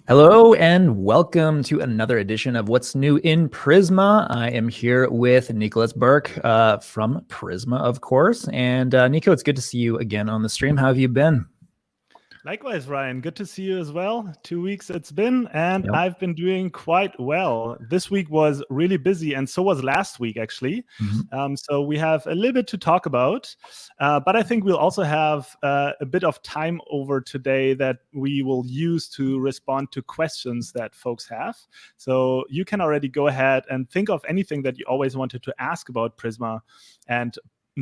Hello and welcome to another edition of What's New in Prisma. I am here with Nicholas Burke from Prisma, of course. And Nico, it's good to see you again on the stream. How have you been? Likewise, Ryan. Good to see you as well. 2 weeks it's been, and Yep. I've been doing quite well. This week was really busy, and so was last week, actually. So we have a little bit to talk about, but I think we'll also have a bit of time over today that we will use to respond to questions that folks have. So you can already go ahead and think of anything that you always wanted to ask about Prisma and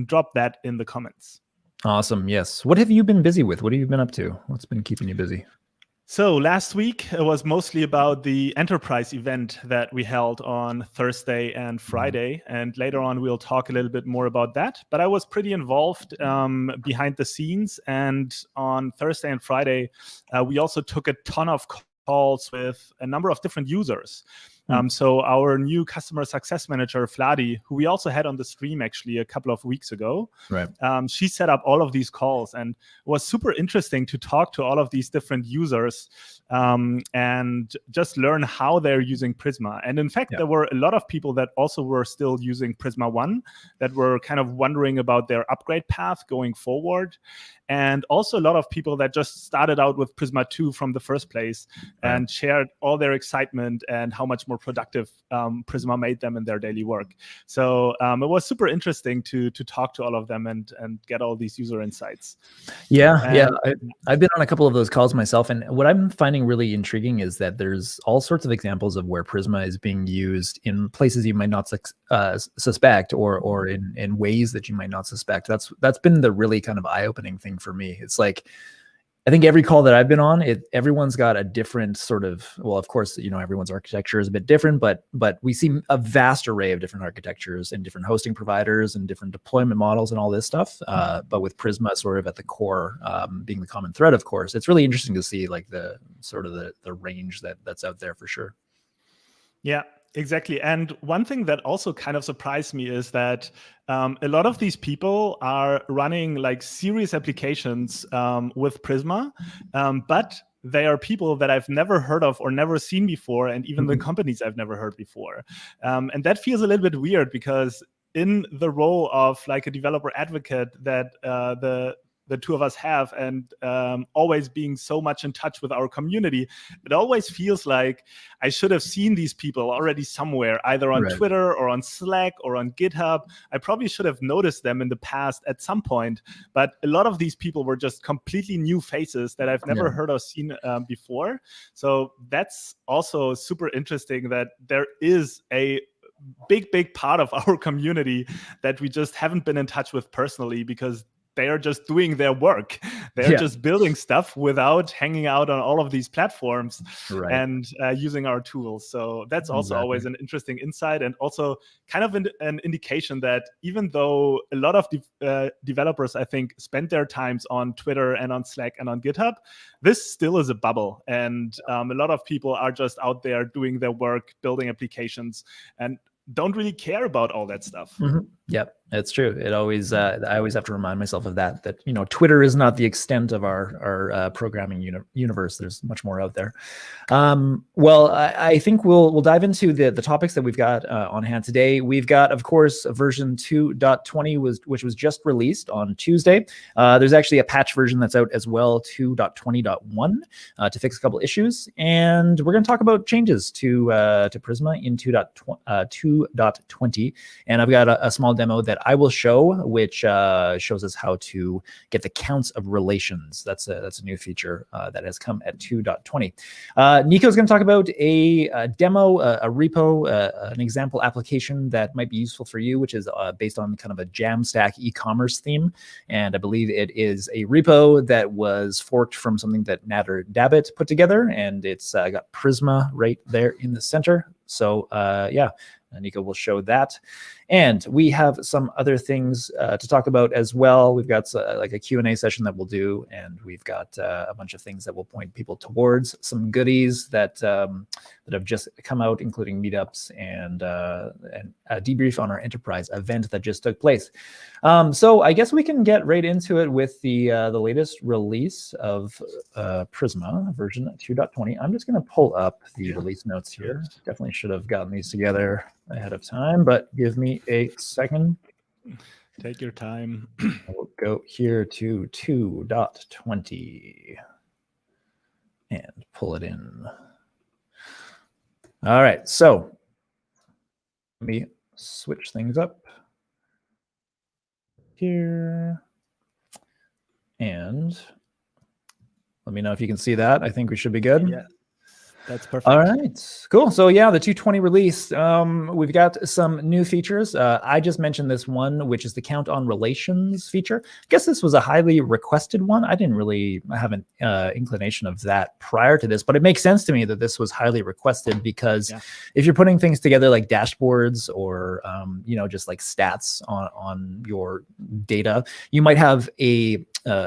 drop that in the comments. Awesome. Yes. What have you been busy with? What have you been up to? What's been keeping you busy? So last week, it was mostly about the enterprise event that we held on Thursday and Friday. And later on, we'll talk a little bit more about that. But I was pretty involved behind the scenes. And on Thursday and Friday, we also took a ton of calls with a number of different users. So our new customer success manager, Vladi, who we also had on the stream actually a couple of weeks ago, Right. She set up all of these calls, and it was super interesting to talk to all of these different users and just learn how they're using Prisma. And in fact, there were a lot of people that also were still using Prisma 1 that were kind of wondering about their upgrade path going forward. And also a lot of people that just started out with Prisma 2 from the first place and shared all their excitement and how much more productive Prisma made them in their daily work. So it was super interesting to talk to all of them and get all these user insights. I've been on a couple of those calls myself, and what I'm finding really intriguing is that there's all sorts of examples of where Prisma is being used in places you might not suspect, or in ways that you might not suspect. That's been the really kind of eye-opening thing for me. It's like, I think every call that I've been on, everyone's got a different sort of, well, of course, everyone's architecture is a bit different, but we see a vast array of different architectures and different hosting providers and different deployment models and all this stuff. But with Prisma sort of at the core, being the common thread, of course, it's really interesting to see like the sort of the range that's out there for sure. Yeah. Exactly. And one thing that also kind of surprised me is that a lot of these people are running like serious applications with Prisma, but they are people that I've never heard of or never seen before, and even the companies I've never heard before. And that feels a little bit weird because in the role of like a developer advocate that the two of us have, and always being so much in touch with our community, it always feels like I should have seen these people already somewhere, either on Twitter or on Slack or on GitHub. I probably should have noticed them in the past at some point, but a lot of these people were just completely new faces that I've never heard or seen before. So that's also super interesting that there is a big part of our community that we just haven't been in touch with personally, because they are just doing their work. They're just building stuff without hanging out on all of these platforms and using our tools. So that's also always an interesting insight, and also kind of an indication that even though a lot of developers, I think, spend their times on Twitter and on Slack and on GitHub, this still is a bubble. And a lot of people are just out there doing their work, building applications, and don't really care about all that stuff. Yep, it's true. It always, I always have to remind myself of that Twitter is not the extent of our programming universe. There's much more out there. Well, I think we'll dive into the topics that we've got on hand today. We've got, of course, version 2.20 which was just released on Tuesday. There's actually a patch version that's out as well, 2.20.1, to fix a couple issues, and we're going to talk about changes to Prisma in 2.20. And I've got a small demo that I will show, which shows us how to get the counts of relations. That's a new feature that has come at 2.20. Nico's going to talk about a demo, a repo, an example application that might be useful for you, which is based on kind of a Jamstack Ecommerce theme. And I believe it is a repo that was forked from something that Nader Dabit put together, and it's got Prisma right there in the center. So yeah, Nico will show that. And we have some other things to talk about as well. We've got like a Q&A session that we'll do, and we've got a bunch of things that will point people towards some goodies that that have just come out, including meetups and a debrief on our enterprise event that just took place. So I guess we can get right into it with the latest release of Prisma version 2.20. I'm just going to pull up the release notes here. Definitely should have gotten these together ahead of time, but give me a second. Take your time. We'll go here to 2.20 and pull it in. All right, so let me switch things up here. And let me know if you can see that. I think we should be good. Yeah. That's perfect. All right, cool. So yeah, the 2.20 release, we've got some new features. I just mentioned this one, which is the count on relations feature. I guess this was a highly requested one. I didn't really have an inclination of that prior to this, but it makes sense to me that this was highly requested because if you're putting things together like dashboards or, you know, just like stats on your data, you might have a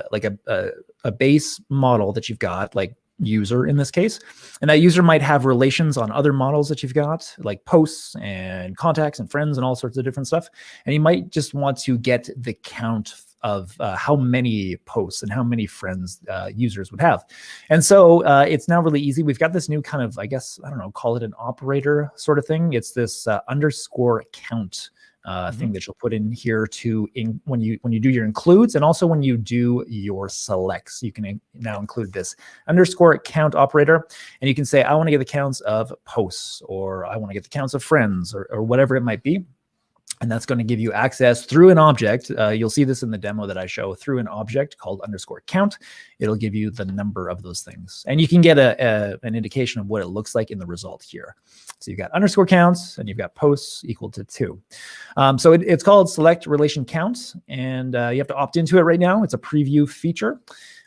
like a base model that you've got, like user in this case, and that user might have relations on other models that you've got, like posts and contacts and friends and all sorts of different stuff, and you might just want to get the count of how many posts and how many friends users would have. And so it's now really easy. We've got this new kind of, I guess, I don't know, call it an operator sort of thing. It's this underscore count thing that you'll put in here when you do your includes, and also when you do your selects, you can now include this underscore count operator, and you can say, I want to get the counts of posts, or I want to get the counts of friends, or whatever it might be. And that's going to give you access through an object. You'll see this in the demo that I show, through an object called underscore count. It'll give you the number of those things. And you can get an indication of what it looks like in the result here. So you've got underscore counts and you've got posts equal to 2. So it's called select relation count, and you have to opt into it right now. It's a preview feature.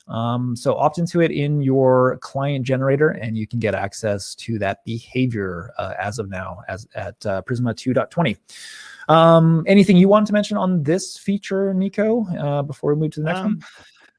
So opt into it in your client generator, and you can get access to that behavior as of now at Prisma 2.20. Anything you want to mention on this feature, Niko, before we move to the next one?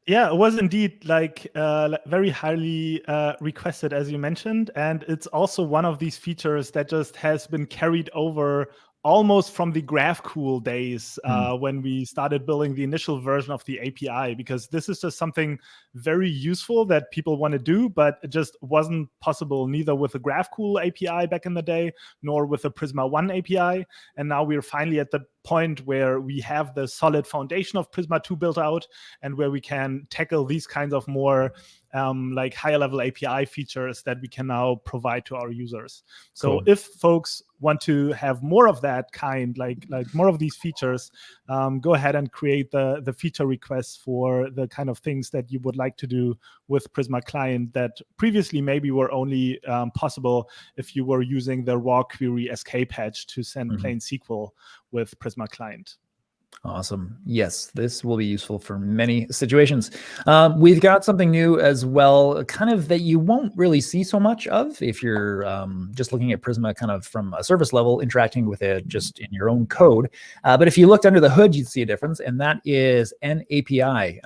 Yeah, it was indeed like very highly requested, as you mentioned. And it's also one of these features that just has been carried over almost from the GraphQL days when we started building the initial version of the API, because this is just something very useful that people want to do, but it just wasn't possible neither with the GraphQL API back in the day, nor with the Prisma 1 API. And now we're finally at the point where we have the solid foundation of Prisma 2 built out, and where we can tackle these kinds of more like higher level API features that we can now provide to our users. So if folks want to have more of that kind, like more of these features, go ahead and create the feature requests for the kind of things that you would like to do with Prisma Client that previously maybe were only possible if you were using the raw query escape hatch to send plain SQL with Prisma Client. Awesome. Yes, this will be useful for many situations. We've got something new as well, kind of that you won't really see so much of if you're just looking at Prisma kind of from a service level, interacting with it just in your own code. But if you looked under the hood, you'd see a difference, and that is an API.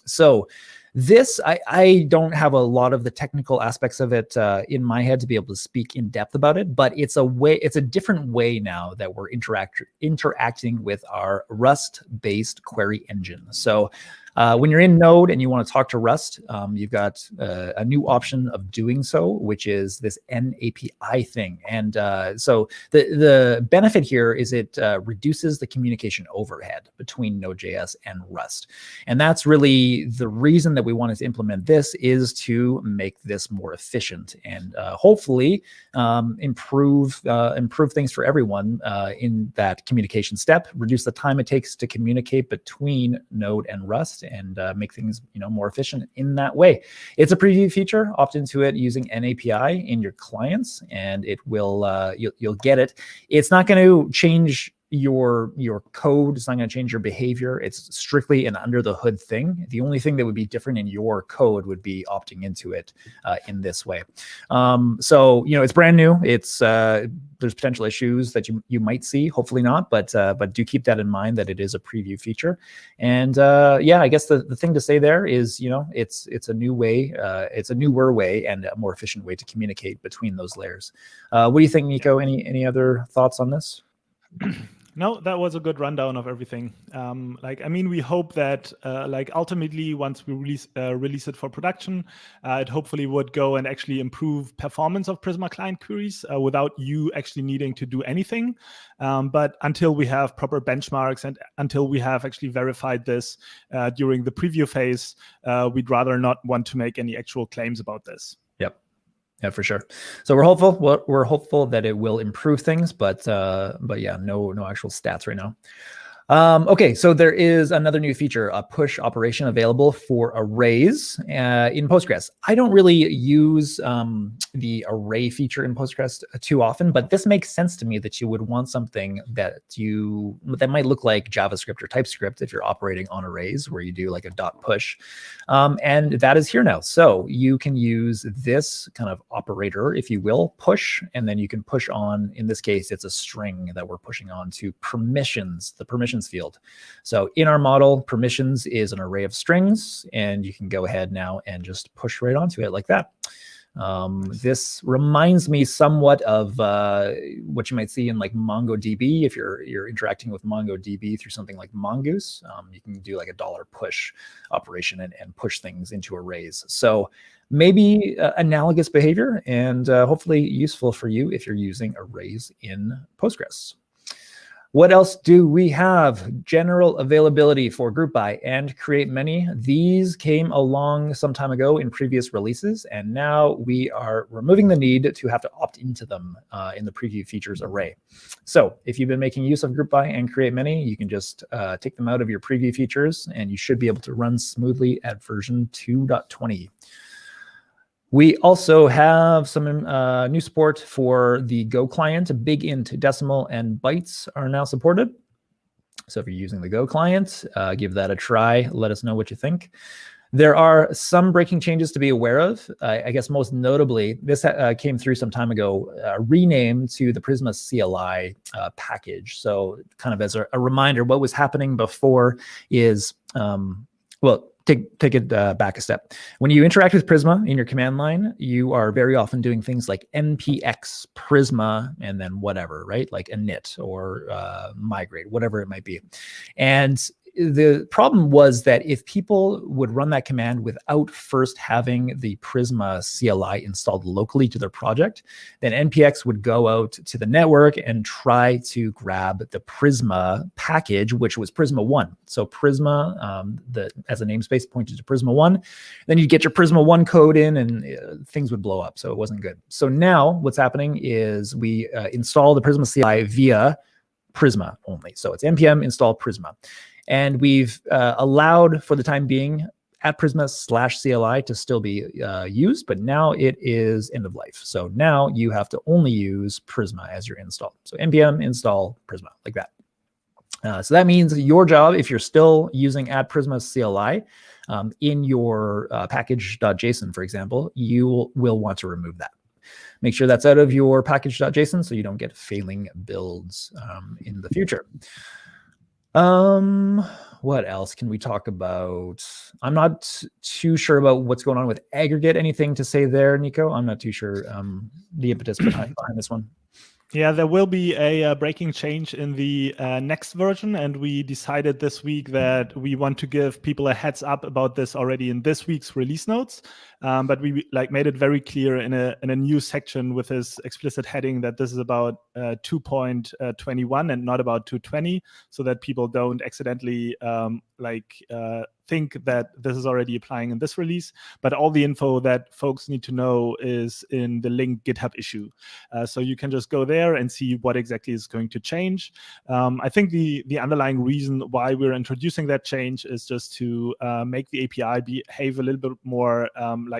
So this, I don't have a lot of the technical aspects of it in my head to be able to speak in depth about it, but it's a different way now that we're interacting with our Rust-based query engine. So when you're in Node and you want to talk to Rust, you've got a new option of doing so, which is this NAPI thing. And so the benefit here is it reduces the communication overhead between Node.js and Rust. And that's really the reason that we wanted to implement this, is to make this more efficient and hopefully improve things for everyone in that communication step, reduce the time it takes to communicate between Node and Rust, and make things more efficient in that way. It's a preview feature. Opt into it using NAPI in your clients, and it will you'll get it. It's not going to change your code. It's not going to change your behavior. It's strictly an under the hood thing. The only thing that would be different in your code would be opting into it in this way. So it's brand new. It's there's potential issues that you might see. Hopefully not, but do keep that in mind that it is a preview feature. And I guess the thing to say there is it's a new way. It's a newer way and a more efficient way to communicate between those layers. What do you think, Niko? Any other thoughts on this? No, that was a good rundown of everything. We hope that ultimately once we release it for production, it hopefully would go and actually improve performance of Prisma client queries without you actually needing to do anything. But until we have proper benchmarks and until we have actually verified this during the preview phase, we'd rather not want to make any actual claims about this. Yeah, for sure. So we're hopeful. We're hopeful that it will improve things, but yeah, no actual stats right now. Okay, so there is another new feature, a push operation available for arrays in Postgres. I don't really use the array feature in Postgres too often, but this makes sense to me that you would want something that might look like JavaScript or TypeScript if you're operating on arrays, where you do like a dot push, and that is here now. So you can use this kind of operator, if you will, push, and then you can push on. In this case, it's a string that we're pushing on to permissions, the permissions field. So in our model, permissions is an array of strings, and you can go ahead now and just push right onto it like that. This reminds me somewhat of what you might see in like MongoDB. If you're interacting with MongoDB through something like Mongoose, you can do like a $push operation and push things into arrays. So maybe analogous behavior, and hopefully useful for you if you're using arrays in Postgres. What else do we have? General availability for group by and create many. These came along some time ago in previous releases, and now we are removing the need to have to opt into them in the preview features array. So if you've been making use of group by and create many, you can just take them out of your preview features, and you should be able to run smoothly at version 2.20. We also have some new support for the Go client. Big int, decimal, and bytes are now supported. So if you're using the Go client, give that a try. Let us know what you think. There are some breaking changes to be aware of. I guess most notably, this came through some time ago, rename to the Prisma CLI package. So kind of as a reminder, what was happening before is, take it back a step. When you interact with Prisma in your command line, you are very often doing things like npx Prisma and then whatever, right? Like init or migrate, whatever it might be. And the problem was that if people would run that command without first having the Prisma CLI installed locally to their project, then npx would go out to the network and try to grab the Prisma package, which was Prisma 1. So Prisma, as a namespace, pointed to Prisma 1. Then you'd get your Prisma 1 code in, and things would blow up. So it wasn't good. So now what's happening is we install the Prisma CLI via Prisma only. So it's npm install Prisma. And we've allowed, for the time being, @Prisma/CLI to still be used, but now it is end of life. So now you have to only use Prisma as your install. So npm install Prisma, like that. So that means your job, if you're still using @Prisma/CLI in your package.json, for example, you will want to remove that. Make sure that's out of your package.json so you don't get failing builds in the future. What else can we talk about? I'm not too sure about what's going on with aggregate. Anything to say there, Niko? I'm not too sure the impetus behind this one. Yeah, there will be a breaking change in the next version, and we decided this week that we want to give people a heads up about this already in this week's release notes. But we made it very clear in a new section with this explicit heading that this is about 2.21 and not about 2.20, so that people don't accidentally think that this is already applying in this release. But all the info that folks need to know is in the linked GitHub issue. So you can just go there and see what exactly is going to change. I think the underlying reason why we're introducing that change is just to make the API behave a little bit more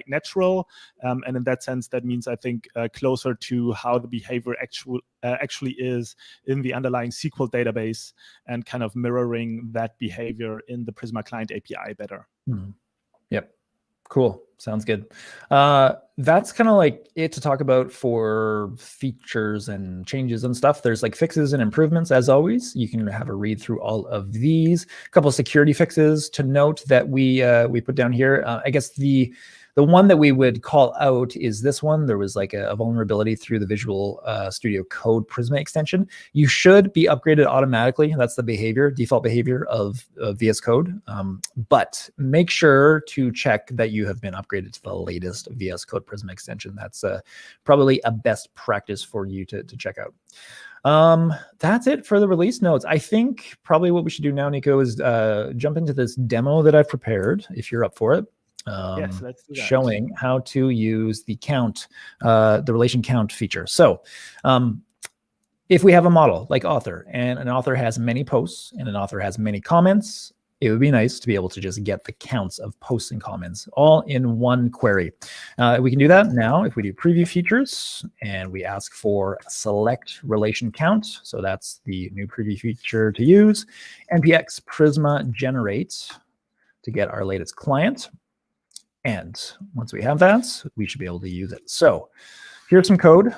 natural. And in that sense, that means, I think, closer to how the behavior actually is in the underlying SQL database, and kind of mirroring that behavior in the Prisma Client API better. Yep. Cool. Sounds good. That's kind of like it to talk about for features and changes and stuff. There's like fixes and improvements as always. You can have a read through all of these. A couple of security fixes to note that we put down here. I guess the one that we would call out is this one. There was like a vulnerability through the Visual Studio Code Prisma extension. You should be upgraded automatically. That's the default behavior of VS Code. But make sure to check that you have been upgraded to the latest VS Code Prisma extension. That's probably a best practice for you to check out. That's it for the release notes. I think probably what we should do now, Niko, is jump into this demo that I've prepared, if you're up for it. Yes, let's do that. Showing how to use the count, the relation count feature. So if we have a model like author, and an author has many posts and an author has many comments, it would be nice to be able to just get the counts of posts and comments all in one query. We can do that now if we do preview features and we ask for select relation count. So that's the new preview feature to use. npx Prisma generate to get our latest client. And once we have that, we should be able to use it. So here's some code.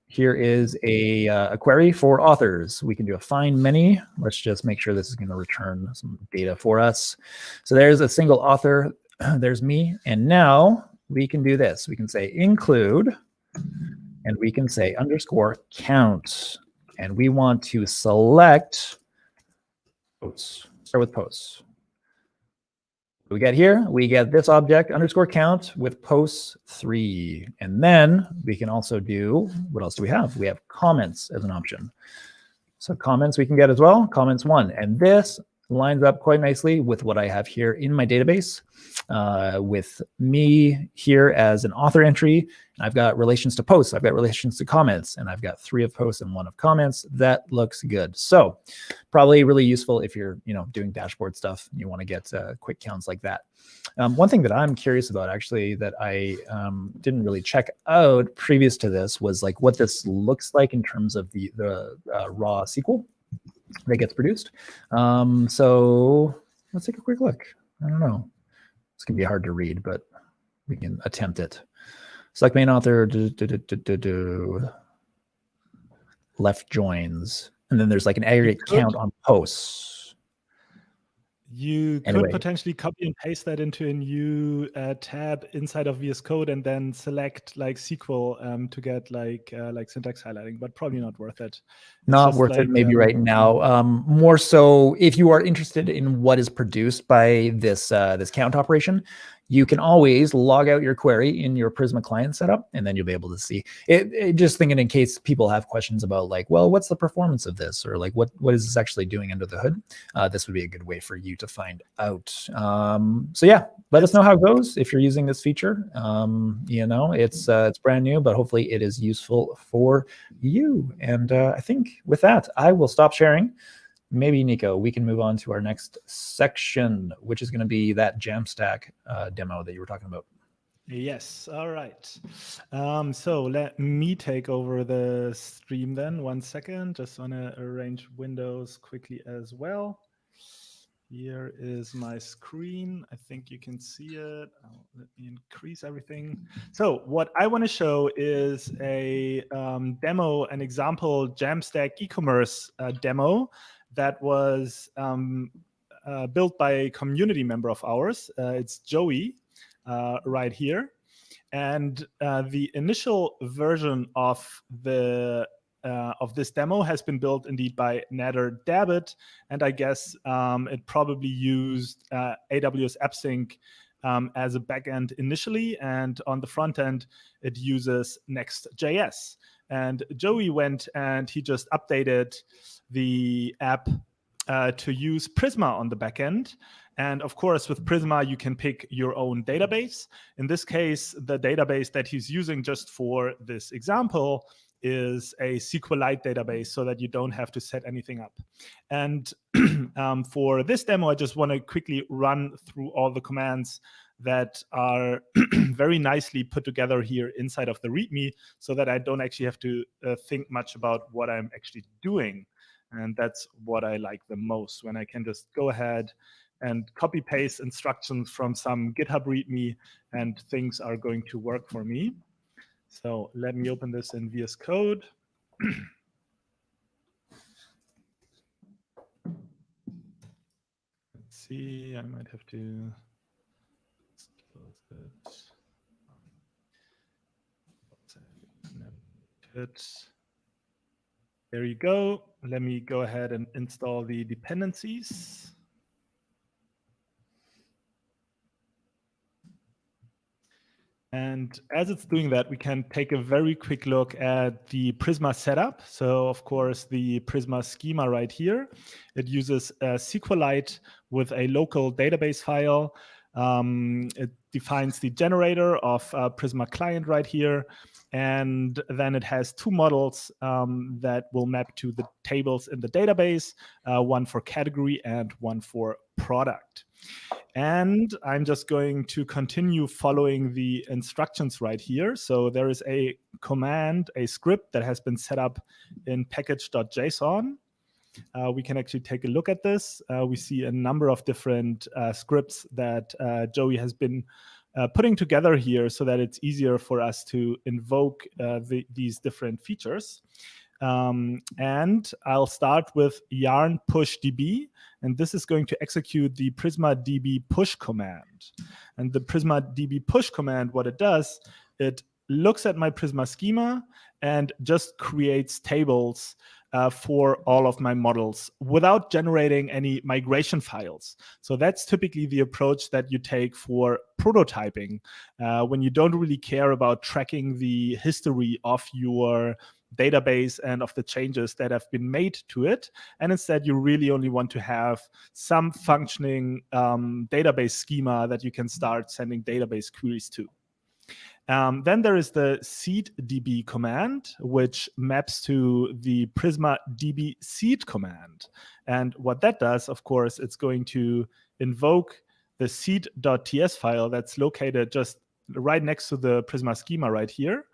Here is a query for authors. We can do a find many. Let's just make sure this is going to return some data for us. So there's a single author. There's me. And now we can do this. We can say include, and we can say underscore count. And we want to select posts. Start with posts. We get here, we get this object underscore count with posts 3. And then we can also do, what else do we have? We have comments as an option. So comments we can get as well, comments 1. And this lines up quite nicely with what I have here in my database, with me here as an author entry. And I've got relations to posts, I've got relations to comments, and I've got 3 of posts and 1 of comments. That looks good. So probably really useful if you're doing dashboard stuff and you want to get quick counts like that. One thing that I'm curious about actually that I didn't really check out previous to this was like what this looks like in terms of the raw SQL that gets produced. So let's take a quick look. I don't know. It's going to be hard to read, but we can attempt it. Select main author, left joins, and then there's like an aggregate count on posts. You could potentially copy and paste that into a new tab inside of VS Code and then select like SQL to get like syntax highlighting, but probably not worth it. Not worth it maybe right now. More so if you are interested in what is produced by this this count operation, you can always log out your query in your Prisma client setup, and then you'll be able to see it. Just thinking in case people have questions about like, well, what's the performance of this, or like what is this actually doing under the hood? This would be a good way for you to find out. So yeah, let us know how it goes if you're using this feature. It's brand new, but hopefully it is useful for you. And I think with that, I will stop sharing. Maybe, Niko, we can move on to our next section, which is going to be that Jamstack demo that you were talking about. Yes. All right. So let me take over the stream then. 1 second. Just want to arrange windows quickly as well. Here is my screen. I think you can see it. Let me increase everything. So what I want to show is a demo, an example Jamstack Ecommerce demo that was built by a community member of ours. It's Joey right here. And the initial version of this demo has been built indeed by Nader Dabbit, and I guess it probably used AWS AppSync as a backend initially, and on the front end it uses Next.js. And Joey went and he just updated the app to use Prisma on the backend. And of course, with Prisma, you can pick your own database. In this case, the database that he's using just for this example is a SQLite database so that you don't have to set anything up. And for this demo, I just want to quickly run through all the commands that are very nicely put together here inside of the README, so that I don't actually have to think much about what I'm actually doing. And that's what I like the most, when I can just go ahead and copy paste instructions from some GitHub README and things are going to work for me. So let me open this in VS Code. Let's see, I might have to close it. There you go. Let me go ahead and install the dependencies. And as it's doing that, we can take a very quick look at the Prisma setup. So of course, the Prisma schema right here, it uses SQLite with a local database file. It defines the generator of Prisma client right here. And then it has two models that will map to the tables in the database, one for category and one for product. And I'm just going to continue following the instructions right here. So there is a command, a script that has been set up in package.json. We can actually take a look at this. We see a number of different scripts that Joey has been putting together here so that it's easier for us to invoke these different features. And I'll start with yarn push db, and this is going to execute the Prisma db push command. And the Prisma db push command, what it does, it looks at my Prisma schema and just creates tables for all of my models without generating any migration files. So that's typically the approach that you take for prototyping, when you don't really care about tracking the history of your database and of the changes that have been made to it. And instead, you really only want to have some functioning database schema that you can start sending database queries to. Then there is the seed db command, which maps to the Prisma db seed command. And what that does, of course, it's going to invoke the seed.ts file that's located just right next to the Prisma schema right here.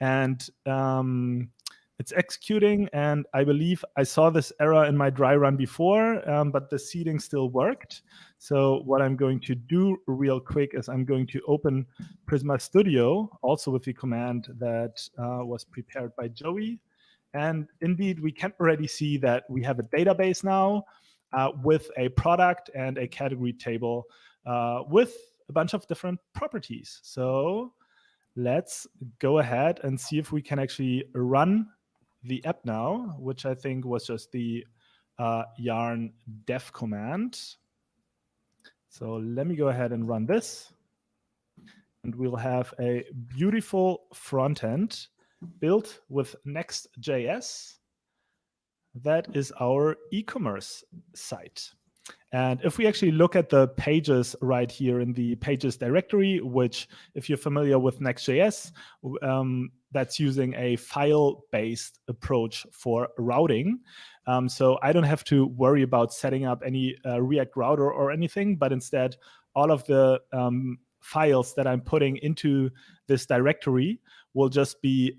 And it's executing, and I believe I saw this error in my dry run before, but the seeding still worked. So what I'm going to do real quick is I'm going to open Prisma Studio, also with the command that was prepared by Joey. And indeed, we can already see that we have a database now with a product and a category table with a bunch of different properties. So let's go ahead and see if we can actually run the app now, which I think was just the yarn dev command. So let me go ahead and run this. And we'll have a beautiful front end built with Next.js. That is our e-commerce site. And if we actually look at the pages right here in the pages directory, which if you're familiar with Next.js, that's using a file-based approach for routing. So I don't have to worry about setting up any React router or anything, but instead all of the files that I'm putting into this directory will just be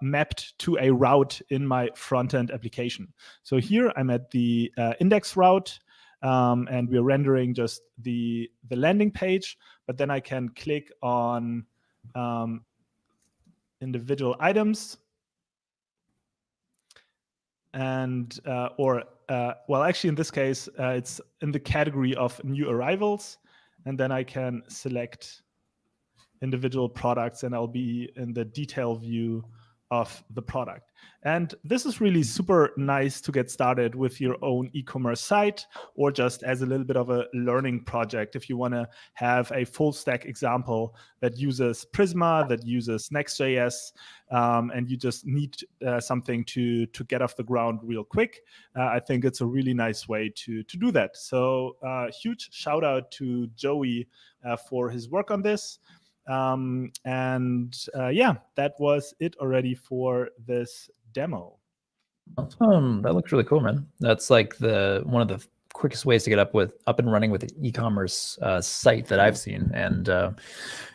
mapped to a route in my front-end application. So here I'm at the index route, and we're rendering just the landing page, but then I can click on individual items and well, actually in this case, it's in the category of new arrivals, and then I can select individual products and I'll be in the detail view of the product. And this is really super nice to get started with your own e-commerce site, or just as a little bit of a learning project if you want to have a full stack example that uses Prisma, that uses Next.js, and you just need something to get off the ground real quick. I think it's a really nice way to do that. So huge shout out to Joey for his work on this. Yeah, that was it already for this demo. Awesome. That looks really cool, man. That's like one of the quickest ways to get up and running with an e-commerce site that I've seen. And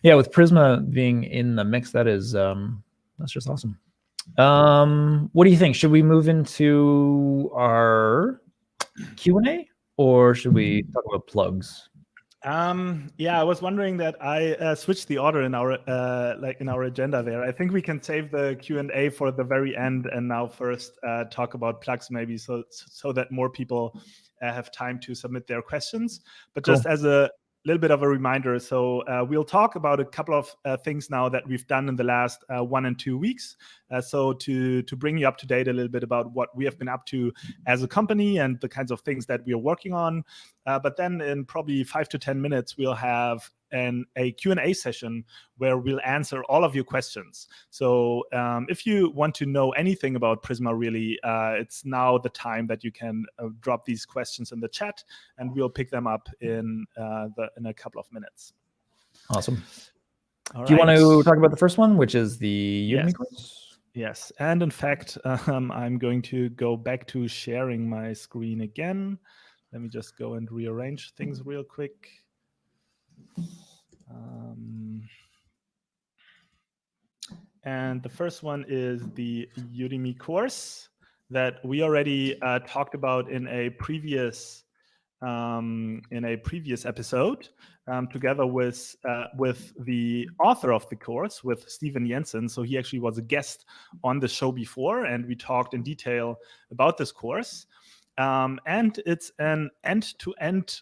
yeah, with Prisma being in the mix, that's just awesome. What do you think? Should we move into our Q&A, or should we talk about plugs? Yeah, I was wondering that I switched the order in our agenda there. I think we can save the Q&A for the very end, and now first talk about plugs, maybe so that more people have time to submit their questions. But Cool. just as a little bit of a reminder, so we'll talk about a couple of things now that we've done in the last 1 and 2 weeks. So to bring you up to date a little bit about what we have been up to as a company and the kinds of things that we are working on. But then in probably 5 to 10 minutes, we'll have a Q&A session where we'll answer all of your questions. So if you want to know anything about Prisma, really, it's now the time that you can drop these questions in the chat, and we'll pick them up in a couple of minutes. Awesome. All Do you right. want to talk about the first one, which is the Udemy course? Yes, and in fact, I'm going to go back to sharing my screen again. Let me just go and rearrange things real quick. And the first one is the Udemy course that we already talked about in a previous episode, together with the author of the course, with Stephen Jensen. So he actually was a guest on the show before, and we talked in detail about this course. And it's an end-to-end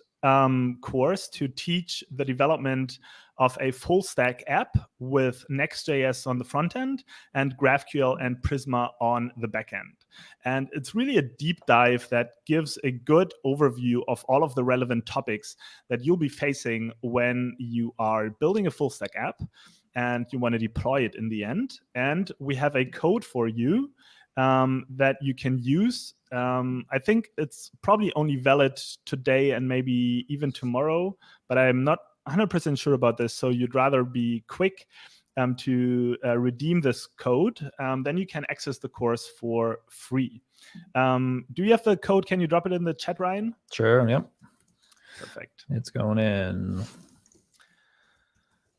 course to teach the development of a full stack app with Next.js on the front end and GraphQL and Prisma on the back end. And it's really a deep dive that gives a good overview of all of the relevant topics that you'll be facing when you are building a full stack app and you want to deploy it in the end. And we have a code for you that you can use. I think it's probably only valid today and maybe even tomorrow, but I'm not 100% sure about this. So you'd rather be quick to redeem this code. Then you can access the course for free. Do you have the code? Can you drop it in the chat, Ryan? Sure, yep. Perfect. It's going in.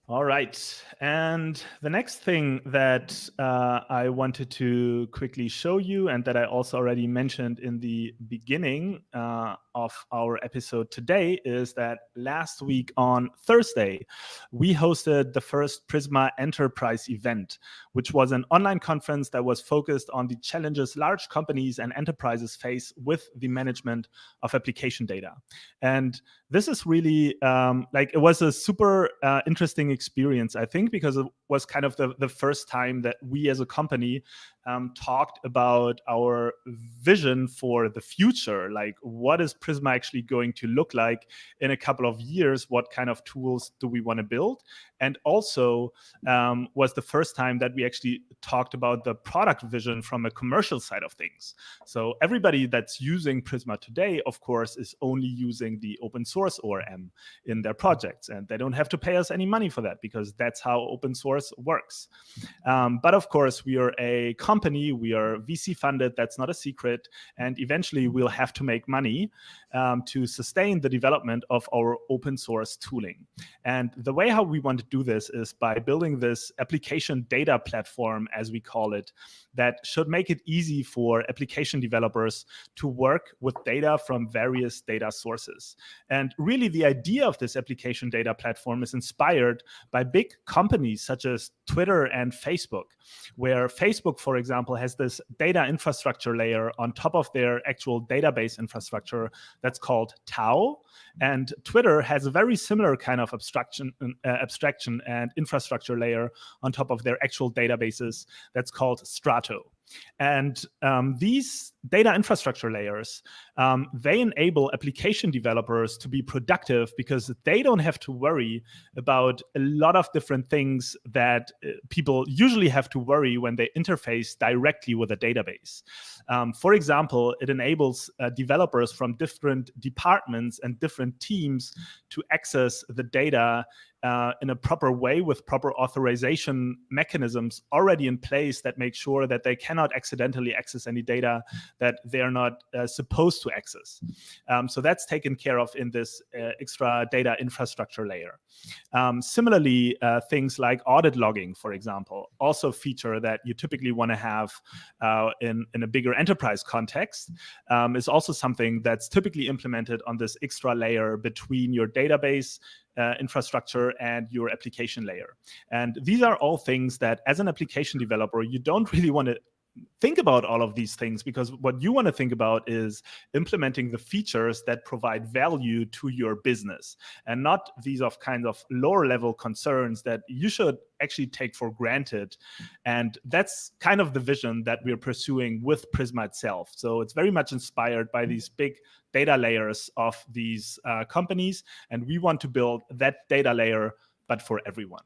All right. And the next thing that I wanted to quickly show you, and that I also already mentioned in the beginning of our episode today, is that last week on Thursday, we hosted the first Prisma Enterprise Event, which was an online conference that was focused on the challenges large companies and enterprises face with the management of application data. And this is really it was a super interesting experience, I think, because it was kind of the first time that we as a company talked about our vision for the future. Like, what is Prisma actually going to look like in a couple of years? What kind of tools do we want to build? And also was the first time that we actually talked about the product vision from a commercial side of things. So everybody that's using Prisma today, of course, is only using the open source ORM in their projects. And they don't have to pay us any money for that, because that's how open source works. But of course, we are a company, we are VC funded, that's not a secret. And eventually we'll have to make money to sustain the development of our open source tooling. And the way how we want to do this is by building this application data platform, as we call it, that should make it easy for application developers to work with data from various data sources. And really, the idea of this application data platform is inspired by big companies such as Twitter and Facebook, where Facebook, for example, has this data infrastructure layer on top of their actual database infrastructure that's called Tau. And Twitter has a very similar kind of abstraction and infrastructure layer on top of their actual databases that's called Strato. And these data infrastructure layers, they enable application developers to be productive because they don't have to worry about a lot of different things that people usually have to worry when they interface directly with a database. For example, it enables developers from different departments and different teams to access the data in a proper way with proper authorization mechanisms already in place that make sure that they cannot accidentally access any data that they're not supposed to access. So that's taken care of in this extra data infrastructure layer. Similarly, things like audit logging, for example, also feature that you typically want to have in a bigger enterprise context, is also something that's typically implemented on this extra layer between your database infrastructure and your application layer. And these are all things that as an application developer, you don't really want to think about all of these things, because what you want to think about is implementing the features that provide value to your business, and not these of kind of lower level concerns that you should actually take for granted. And that's kind of the vision that we're pursuing with Prisma itself. So it's very much inspired by these big data layers of these companies, and we want to build that data layer, but for everyone.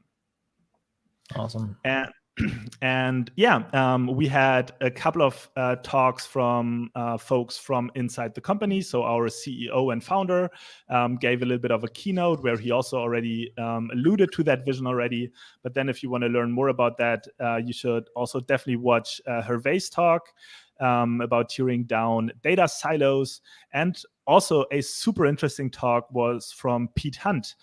Awesome. And yeah, we had a couple of talks from folks from inside the company. So our CEO and founder gave a little bit of a keynote where he also already alluded to that vision already. But then if you want to learn more about that, you should also definitely watch Hervé's talk about tearing down data silos. And also a super interesting talk was from Pete Hunt,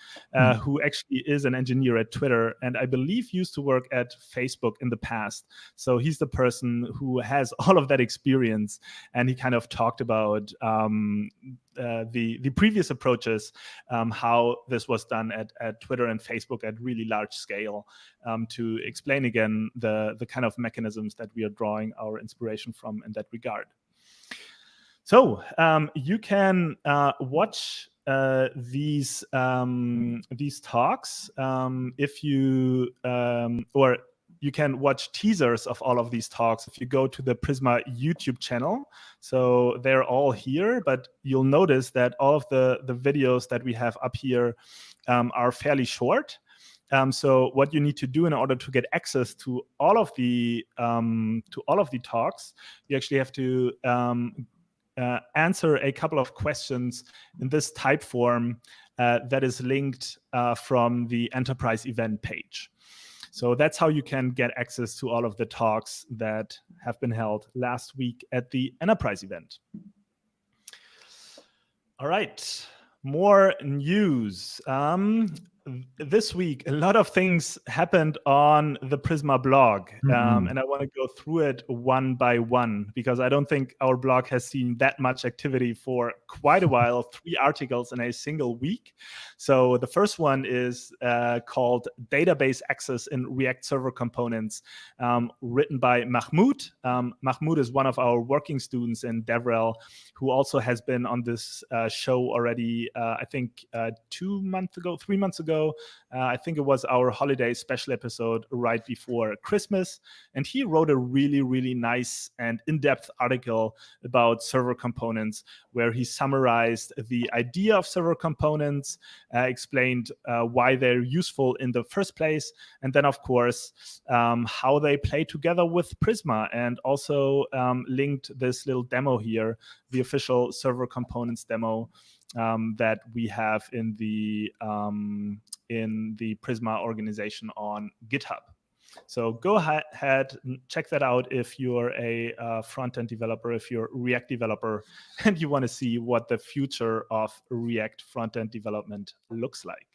who actually is an engineer at Twitter, and I believe used to work at Facebook in the past. So he's the person who has all of that experience, and he kind of talked about the previous approaches, how this was done at Twitter and Facebook at really large scale, to explain again the kind of mechanisms that we are drawing our inspiration from in that regard. So you can watch these talks if you or you can watch teasers of all of these talks if you go to the Prisma YouTube channel. So they're all here, but you'll notice that all of the videos that we have up here are fairly short. So what you need to do in order to get access to all of the talks, you actually have to answer a couple of questions in this type form that is linked from the Enterprise Event page. So that's how you can get access to all of the talks that have been held last week at the Enterprise Event. All right, more news. This week, a lot of things happened on the Prisma blog, and I want to go through it one by one, because I don't think our blog has seen that much activity for quite a while, 3 articles in a single week. So the first one is called Database Access in React Server Components, written by Mahmoud. Mahmoud is one of our working students in DevRel, who also has been on this show already, I think 3 months ago. I think it was our holiday special episode right before Christmas. And he wrote a really, really nice and in-depth article about server components, where he summarized the idea of server components, explained why they're useful in the first place, and then, of course, how they play together with Prisma, and also linked this little demo here, the official server components demo that we have in the Prisma organization on GitHub. So go ahead and check that out if you're a front-end developer, if you're a React developer, and you want to see what the future of React front-end development looks like.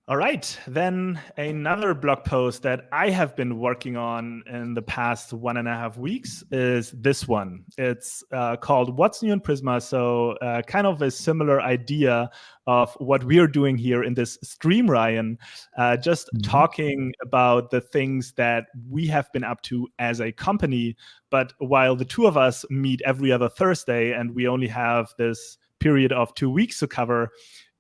All right, then another blog post that I have been working on in the past 1.5 weeks is this one. It's called What's New in Prisma? So kind of a similar idea of what we're doing here in this stream, Ryan, just talking about the things that we have been up to as a company. But while the two of us meet every other Thursday and we only have this period of 2 weeks to cover,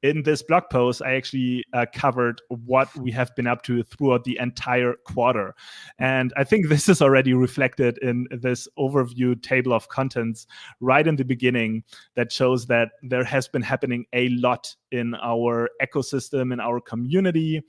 in this blog post, I actually covered what we have been up to throughout the entire quarter. And I think this is already reflected in this overview table of contents right in the beginning that shows that there has been happening a lot in our ecosystem, in our community.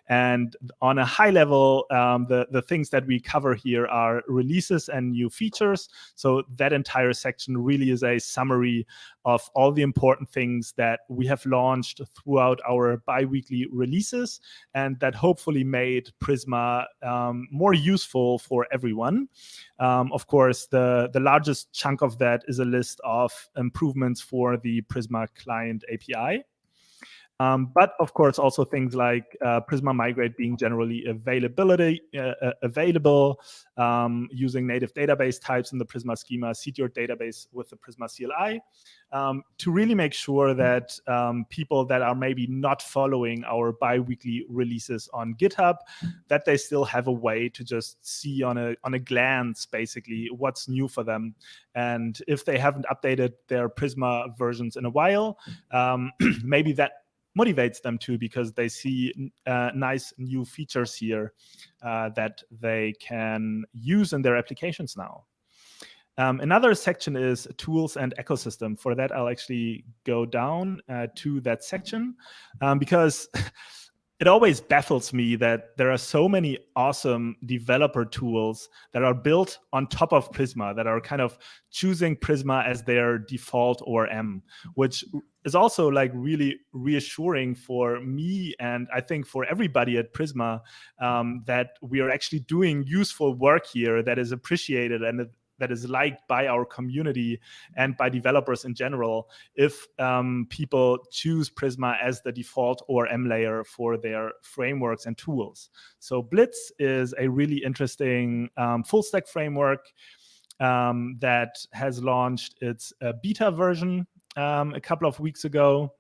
And on a high level, the things that we cover here are releases and new features. So that entire section really is a summary of all the important things that we have launched throughout our bi-weekly releases, and that hopefully made Prisma more useful for everyone. Of course, the largest chunk of that is a list of improvements for the Prisma client API. But of course, also things like Prisma Migrate being generally available, using native database types in the Prisma schema, seed your database with the Prisma CLI, to really make sure that people that are maybe not following our bi-weekly releases on GitHub, that they still have a way to just see on a glance, basically, what's new for them. And if they haven't updated their Prisma versions in a while, maybe that motivates them to, because they see nice new features here that they can use in their applications now. Another section is tools and ecosystem. For that, I'll actually go down to that section because it always baffles me that there are so many awesome developer tools that are built on top of Prisma, that are kind of choosing Prisma as their default ORM, which is also like really reassuring for me, and I think for everybody at Prisma, that we are actually doing useful work here that is appreciated and that is liked by our community and by developers in general, if people choose Prisma as the default ORM layer for their frameworks and tools. So Blitz is a really interesting full-stack framework that has launched its beta version a couple of weeks ago.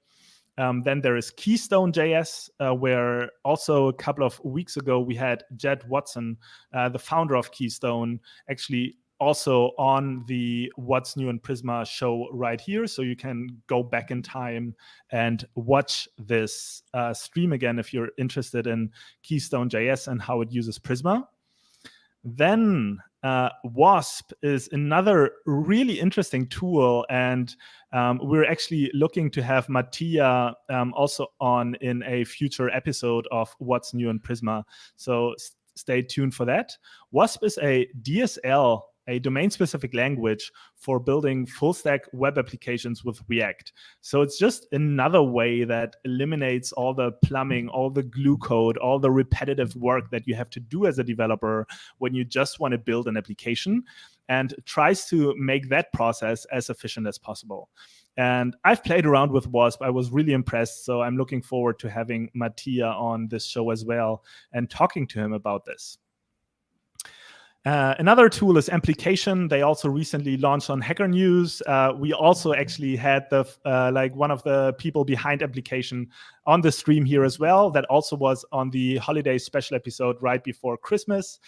Then there is Keystone.js, where also a couple of weeks ago we had Jed Watson, the founder of Keystone, actually also on the What's New in Prisma show right here. So you can go back in time and watch this stream again if you're interested in Keystone.js and how it uses Prisma. Then Wasp is another really interesting tool, and we're actually looking to have Mattia also on in a future episode of What's New in Prisma. So stay tuned for that. Wasp is a DSL, a domain-specific language for building full-stack web applications with React. So it's just another way that eliminates all the plumbing, all the glue code, all the repetitive work that you have to do as a developer when you just want to build an application, and tries to make that process as efficient as possible. And I've played around with Wasp. I was really impressed. So I'm looking forward to having Mattia on this show as well and talking to him about this. Another tool is Amplication. They also recently launched on Hacker News. We also actually had the one of the people behind Amplication on the stream here as well. That also was on the holiday special episode right before Christmas.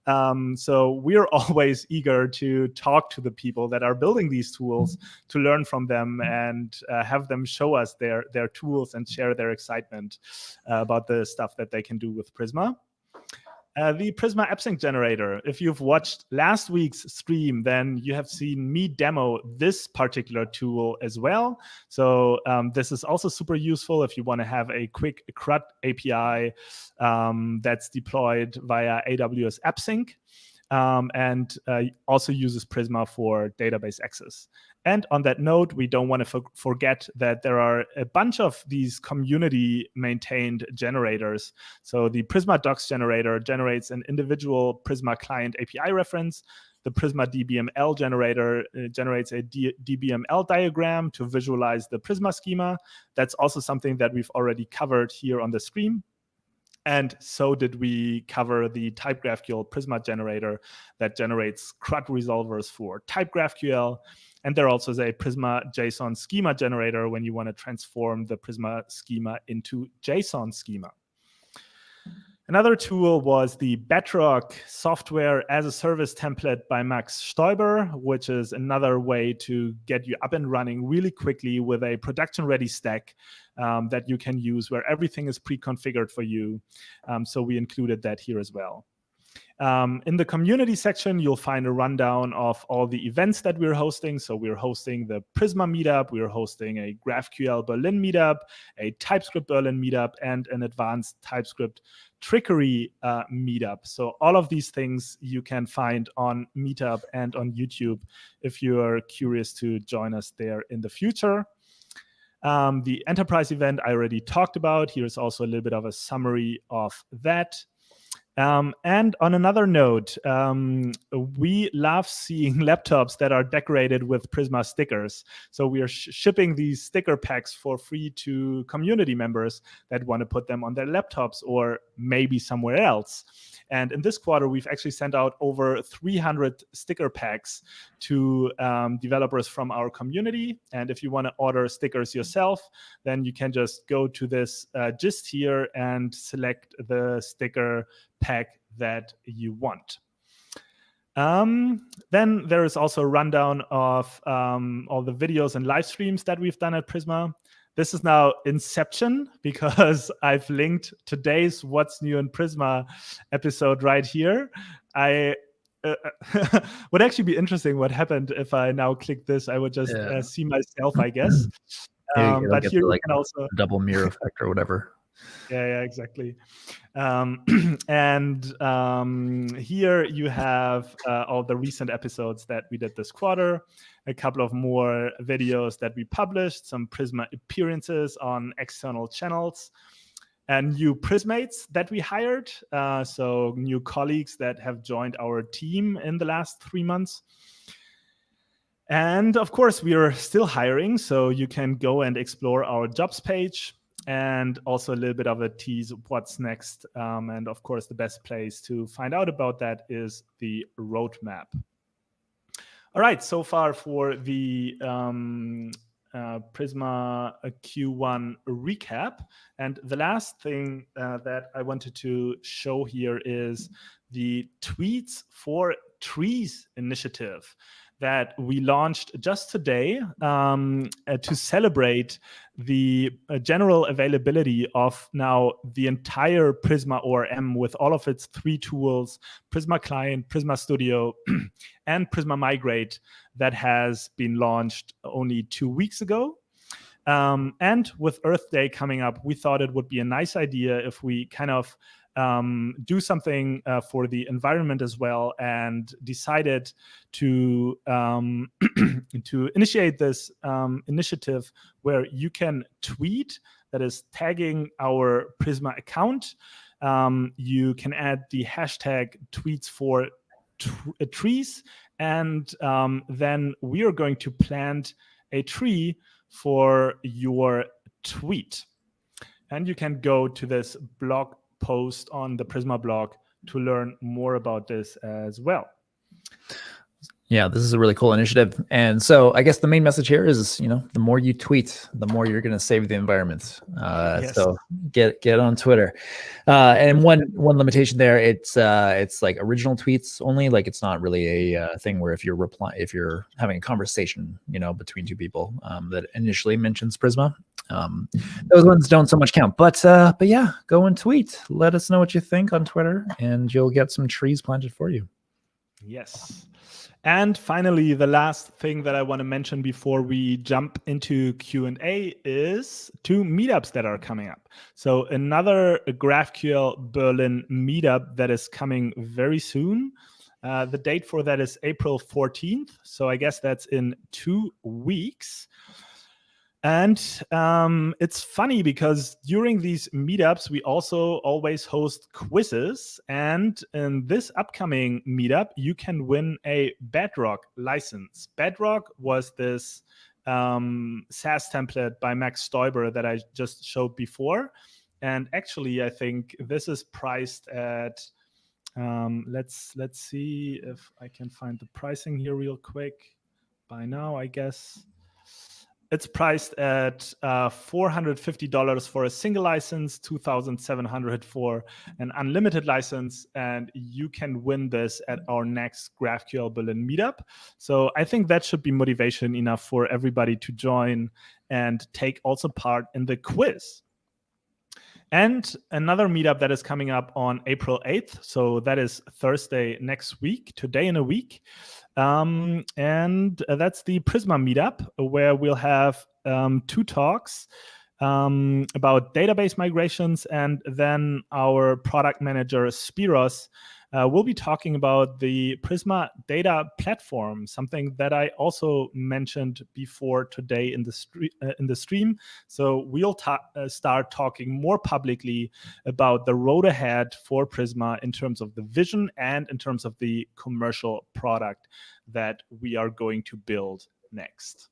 So we're always eager to talk to the people that are building these tools, to learn from them and have them show us their tools and share their excitement about the stuff that they can do with Prisma. The Prisma AppSync generator. If you've watched last week's stream, then you have seen me demo this particular tool as well. So this is also super useful if you want to have a quick CRUD API that's deployed via AWS AppSync, and also uses Prisma for database access. And on that note, we don't want to forget that there are a bunch of these community-maintained generators. So the Prisma Docs generator generates an individual Prisma client API reference. The Prisma DBML generator generates a DBML diagram to visualize the Prisma schema. That's also something that we've already covered here on the stream. And so did we cover the type GraphQL Prisma generator that generates CRUD resolvers for type GraphQL. And there also is a Prisma JSON schema generator when you want to transform the Prisma schema into JSON schema. Another tool was the Bedrock Software as a Service template by Max Stoiber, which is another way to get you up and running really quickly with a production-ready stack that you can use where everything is pre-configured for you. So we included that here as well. In the community section, you'll find a rundown of all the events that we're hosting. So we're hosting the Prisma Meetup, we're hosting a GraphQL Berlin Meetup, a TypeScript Berlin Meetup, and an advanced TypeScript Trickery Meetup. So all of these things you can find on Meetup and on YouTube if you are curious to join us there in the future. The enterprise event I already talked about. Here's also a little bit of a summary of that. And on another note, we love seeing laptops that are decorated with Prisma stickers. So we are shipping these sticker packs for free to community members that want to put them on their laptops or maybe somewhere else. And in this quarter, we've actually sent out over 300 sticker packs to developers from our community. And if you want to order stickers yourself, then you can just go to this gist here and select the sticker pack that you want. Then there is also a rundown of all the videos and live streams that we've done at Prisma. This is now Inception because I've linked today's What's New in Prisma episode right here. I would actually be interesting what happened if I now click this. I would just see myself, I guess. But here you can also double mirror effect or whatever. Yeah, exactly. And here you have all the recent episodes that we did this quarter, a couple of more videos that we published, some Prisma appearances on external channels, and new Prismates that we hired. So new colleagues that have joined our team in the last 3 months. And of course, we are still hiring, so you can go and explore our jobs page. And also a little bit of a tease of what's next. And of course, the best place to find out about that is the roadmap. All right, so far for the Prisma Q1 recap. And the last thing that I wanted to show here is the Tweets for Trees initiative that we launched just today to celebrate the general availability of now the entire Prisma ORM with all of its 3 tools, Prisma Client, Prisma Studio, and Prisma Migrate, that has been launched only 2 weeks ago. And with Earth Day coming up, we thought it would be a nice idea if we kind of do something for the environment as well, and decided to to initiate this initiative where you can tweet, that is tagging our Prisma account. You can add the hashtag tweets for trees, and then we are going to plant a tree for your tweet. And you can go to this blog post on the Prisma blog to learn more about this as well. Yeah, this is a really cool initiative. And so I guess the main message here is, the more you tweet, the more you're going to save the environment. Yes. So get on Twitter. And one limitation there, it's like original tweets only. Like it's not really a thing where if you're having a conversation, between 2 people that initially mentions Prisma, those ones don't so much count. But yeah, go and tweet. Let us know what you think on Twitter, and you'll get some trees planted for you. Yes. And finally, the last thing that I want to mention before we jump into Q&A is 2 meetups that are coming up. So another GraphQL Berlin meetup that is coming very soon. The date for that is April 14th. So I guess that's in 2 weeks. And it's funny because during these meetups, we also always host quizzes. And in this upcoming meetup, you can win a Bedrock license. Bedrock was this SaaS template by Max Stoiber that I just showed before. And actually, I think this is priced at, let's see if I can find the pricing here real quick. By now, I guess. It's priced at $450 for a single license, $2,700 for an unlimited license, and you can win this at our next GraphQL Berlin meetup. So I think that should be motivation enough for everybody to join and take also part in the quiz. And another meetup that is coming up on April 8th. So that is Thursday next week, today in a week. And that's the Prisma meetup, where we'll have 2 talks about database migrations. And then our product manager, Spiros, we'll be talking about the Prisma data platform, something that I also mentioned before today in the stream. So we'll start talking more publicly about the road ahead for Prisma in terms of the vision and in terms of the commercial product that we are going to build next.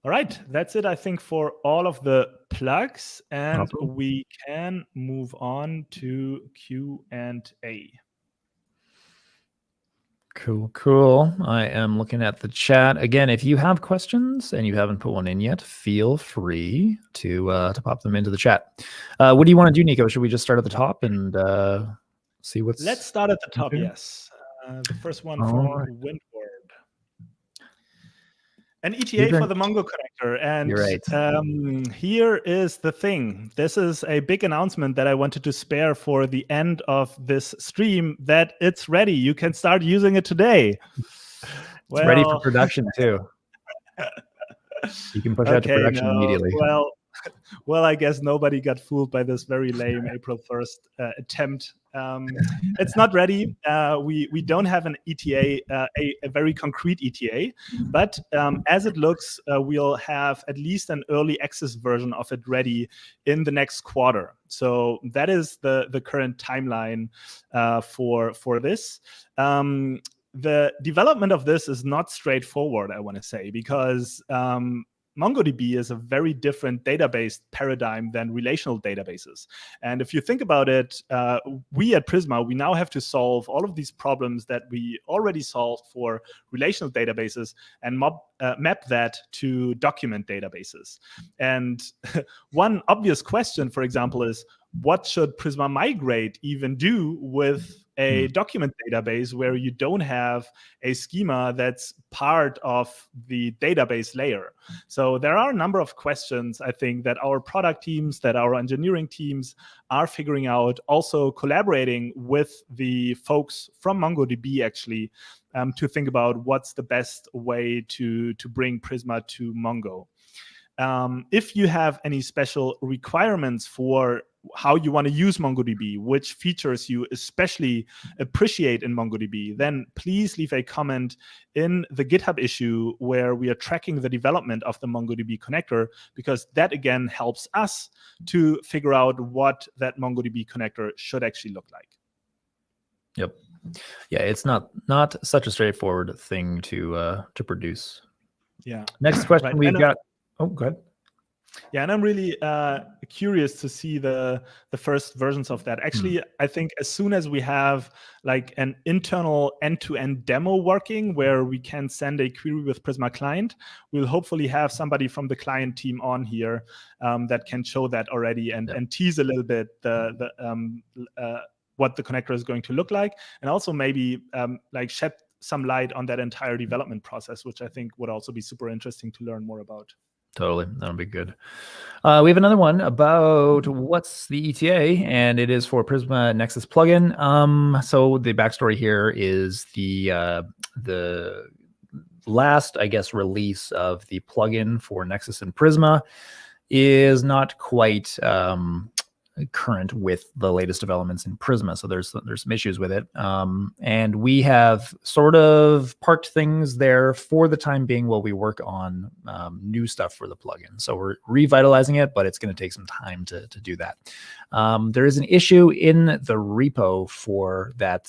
All right, that's it, I think, for all of the plugs, and Awesome. we can move on to Q&A. Cool. I am looking at the chat. Again, if you have questions and you haven't put one in yet, feel free to pop them into the chat. What do you want to do, Niko? Should we just start at the top and see what's... Let's start at the top, yes. The first one from Windward. An ETA for the Mongo connector. And You're right. Here is the thing. This is a big announcement that I wanted to spare for the end of this stream, that it's ready. You can start using it today. It's ready for production too. You can push out to production immediately. Well, I guess nobody got fooled by this very lame April 1st attempt. It's not ready. We don't have an ETA, a very concrete ETA, but as it looks, we'll have at least an early access version of it ready in the next quarter. So that is the current timeline for this. The development of this is not straightforward, I want to say, because MongoDB is a very different database paradigm than relational databases. And if you think about it, we at Prisma, we now have to solve all of these problems that we already solved for relational databases and map that to document databases. And one obvious question, for example, is what should Prisma Migrate even do with a document database where you don't have a schema that's part of the database layer? So there are a number of questions, I think, that our product teams, that our engineering teams are figuring out, also collaborating with the folks from MongoDB, actually, to think about what's the best way to bring Prisma to Mongo. If you have any special requirements for how you want to use MongoDB, which features you especially appreciate in MongoDB, then please leave a comment in the GitHub issue where we are tracking the development of the MongoDB connector, because that again helps us to figure out what that MongoDB connector should actually look like. Yep. Yeah, it's not such a straightforward thing to produce. Yeah. Next question we've got. Oh, go ahead. Yeah, and I'm really curious to see the first versions of that. Actually, I think as soon as we have like an internal end-to-end demo working where we can send a query with Prisma Client, we'll hopefully have somebody from the client team on here that can show that already and tease a little bit what the connector is going to look like, and also maybe like shed some light on that entire development process, which I think would also be super interesting to learn more about. Totally. That'll be good. We have another one about what's the ETA, and it is for Prisma Nexus plugin. So the backstory here is the last, I guess, release of the plugin for Nexus and Prisma is not quite current with the latest developments in Prisma. So there's some issues with it. And we have sort of parked things there for the time being while we work on new stuff for the plugin. So we're revitalizing it, but it's going to take some time to do that. There is an issue in the repo for that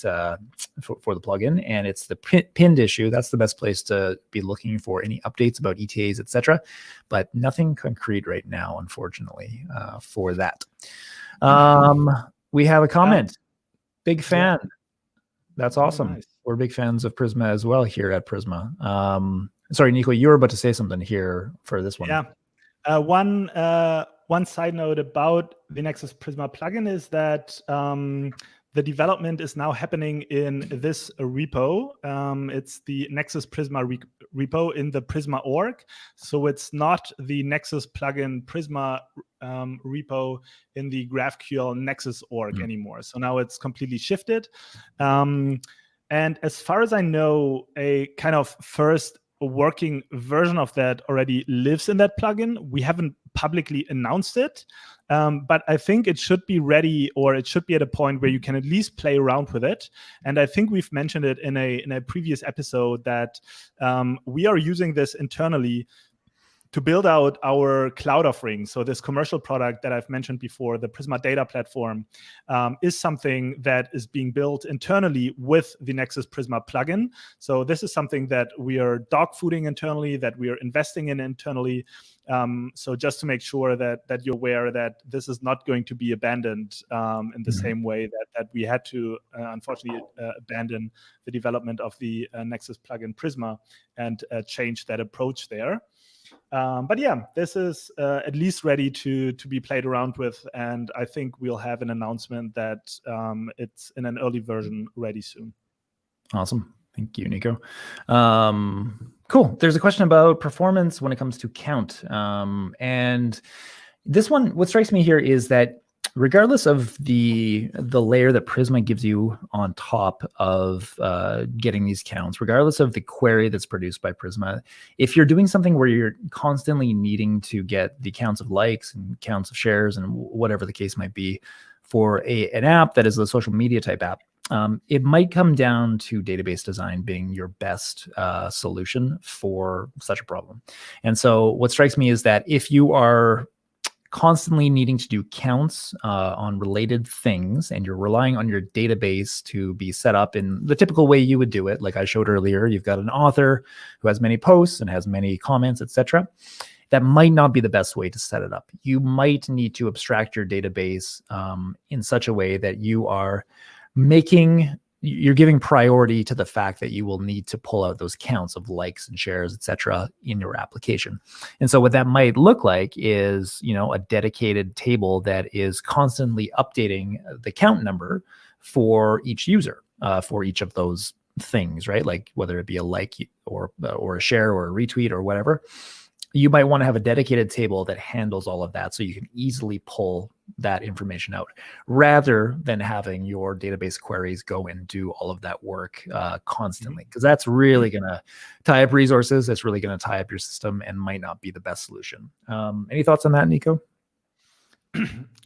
for the plugin, and it's the pinned issue. That's the best place to be looking for any updates about ETAs, etc. But nothing concrete right now, unfortunately, for that. We have a comment. Big fan. Yeah. That's awesome. Nice. We're big fans of Prisma as well here at Prisma. Sorry, Niko, you were about to say something here for this one. Yeah. One side note about the Nexus Prisma plugin is that the development is now happening in this repo. It's the Nexus Prisma repo in the Prisma org. So it's not the Nexus plugin Prisma repo in the GraphQL Nexus org anymore. So now it's completely shifted. And as far as I know, a kind of first working version of that already lives in that plugin. We haven't publicly announced it, but I think it should be ready, or it should be at a point where you can at least play around with it. And I think we've mentioned it in a previous episode that we are using this internally to build out our cloud offering. So this commercial product that I've mentioned before, the Prisma Data Platform, is something that is being built internally with the Nexus Prisma plugin. So this is something that we are dogfooding internally, that we are investing in internally. So just to make sure that you're aware that this is not going to be abandoned in the same way that we had to, unfortunately, abandon the development of the Nexus plugin Prisma and change that approach there. But yeah, this is at least ready to be played around with, and I think we'll have an announcement that it's in an early version ready soon. Awesome. Thank you, Niko. Cool. There's a question about performance when it comes to count. And this one, what strikes me here is that regardless of the layer that Prisma gives you on top of getting these counts, regardless of the query that's produced by Prisma, if you're doing something where you're constantly needing to get the counts of likes and counts of shares and whatever the case might be for an app that is a social media type app, it might come down to database design being your best solution for such a problem. And so what strikes me is that if you are constantly needing to do counts on related things, and you're relying on your database to be set up in the typical way you would do it, like I showed earlier, you've got an author who has many posts and has many comments, etc. That might not be the best way to set it up. You might need to abstract your database in such a way that you're giving priority to the fact that you will need to pull out those counts of likes and shares, etc., in your application. And so what that might look like is, a dedicated table that is constantly updating the count number for each user, for each of those things, right? Like whether it be a like or a share or a retweet or whatever. You might want to have a dedicated table that handles all of that so you can easily pull that information out, rather than having your database queries go and do all of that work constantly, because that's really going to tie up resources. That's really going to tie up your system and might not be the best solution. Any thoughts on that, Niko?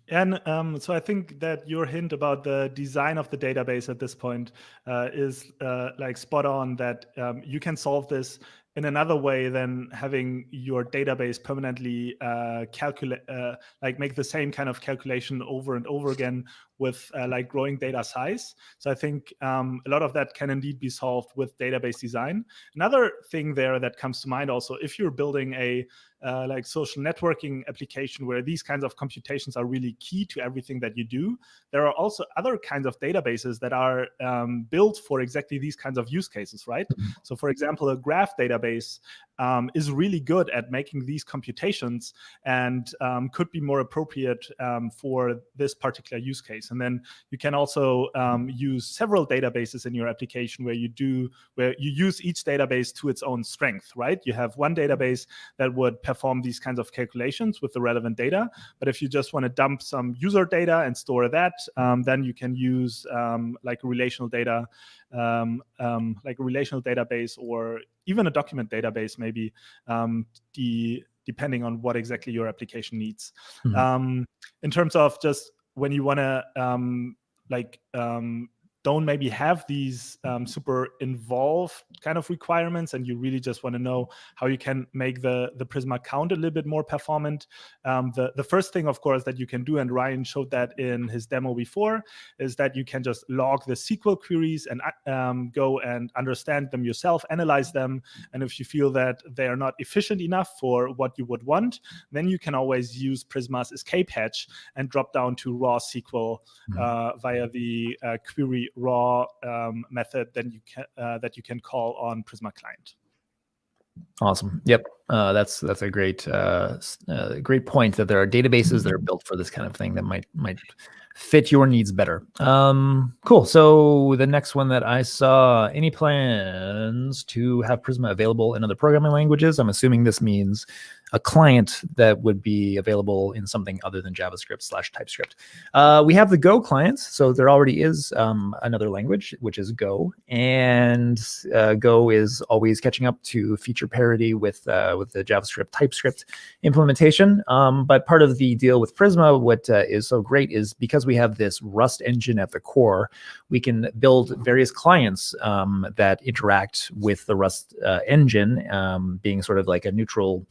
And so I think that your hint about the design of the database at this point is like spot on, that you can solve this in another way than having your database permanently make the same kind of calculation over and over again with like growing data size. So I think a lot of that can indeed be solved with database design. Another thing there that comes to mind also, if you're building a like social networking application where these kinds of computations are really key to everything that you do, there are also other kinds of databases that are built for exactly these kinds of use cases, right? So for example, a graph database is really good at making these computations and could be more appropriate for this particular use case. And then you can also use several databases in your application where you use each database to its own strength, right? You have one database that would perform these kinds of calculations with the relevant data. But if you just want to dump some user data and store that, then you can use like a relational data, like a relational database, or even a document database, maybe, depending on what exactly your application needs. In terms of just when you want to don't maybe have these super involved kind of requirements, and you really just want to know how you can make the Prisma count a little bit more performant. The first thing, of course, that you can do, and Ryan showed that in his demo before, is that you can just log the SQL queries and go and understand them yourself, analyze them. And if you feel that they are not efficient enough for what you would want, then you can always use Prisma's escape hatch and drop down to raw SQL via the query raw method that you can call on Prisma client. Awesome. Yep. That's a great great point, that there are databases that are built for this kind of thing that might fit your needs better. Cool. So the next one that I saw, any plans to have Prisma available in other programming languages? I'm assuming this means a client that would be available in something other than JavaScript/TypeScript. We have the Go clients, so there already is another language, which is Go, and Go is always catching up to feature parity with the JavaScript TypeScript implementation. But part of the deal with Prisma, what is so great is because we have this Rust engine at the core, we can build various clients that interact with the Rust engine, being sort of like a neutral